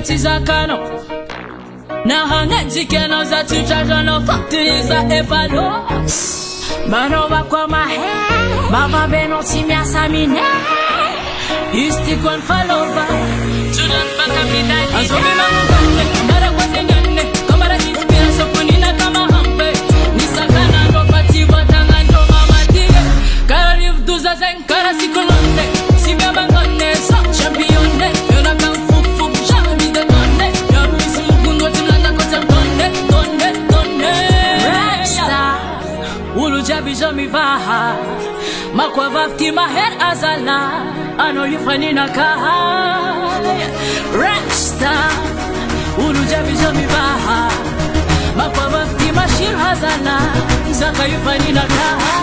katiza kano na hanga jikeno za tuchajo no factoriza efalo Mano bakwa mahe Baba beno simya samine Isti kon falova Sudan baka midani Azobi mangane Mara kwa zenyane Kamara inspira sopunina kama hampe Nisakana ndo patiwa tanga ndo mamatige Kara rivduza zen kara sikolone Simya mangane sa champione Yona kang fufu Shami de tonne Yabisi mukundo timlanda kote tonne Tonne tonne Rockstar Ulu jabi jami vaha Makwa vafti maher azala Ano yufani na kaha Rockstar Ulu jabi jami vaha Makwa vafti mashir hazala Zaka yufani na kaha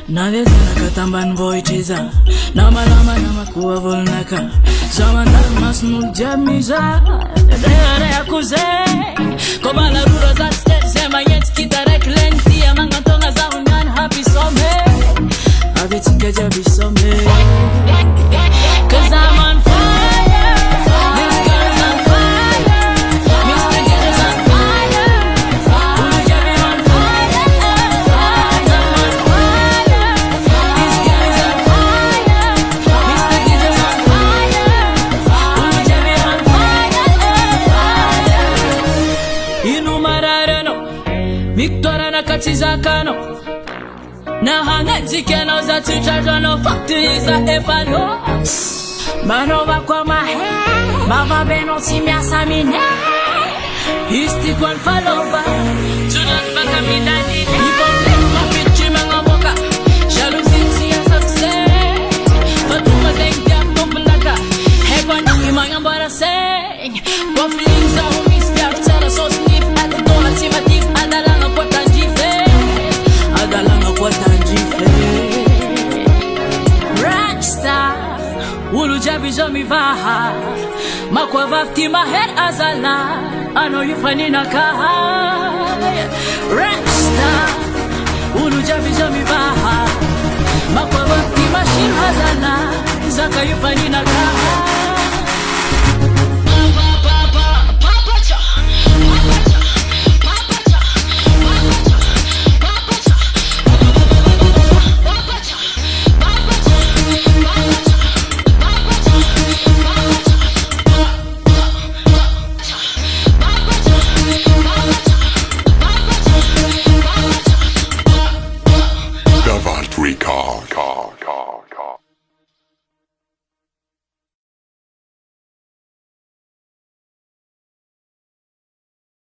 Nade sana katamban voichiza Nama kuwa volnaka Sama mas nujamiza Rea kuze Kobala rura za stage Zema yet kitarek lenti Amanga tonga za unyan happy some Avitika jabi some Cause I'm on fire This girl's on fire Mr. Gitter's on fire Ulu jabi on fire Victoria na katiza kano na hanga jikeno za tuchajo no factoriza efalo Mano bakwa mahe Baba beno simya samine Isti kon falova Sudan baka midani Ipon lek mapichi mengoboka Jalousie ya success Fatuma zengia kumbundaka Hekwan imanya mbara seng Kwa feelings za umispia Tera so sniff Ato ultimative Adalanga kwa tanjife Adalanga kwa tanjife Rockstar Ulu jabi jami vaha Makwa vafti maher azala Ano yufani na kaha Rockstar Ulu jabi jami vaha Makwa vafti mashir hazala Zaka yufani na kaha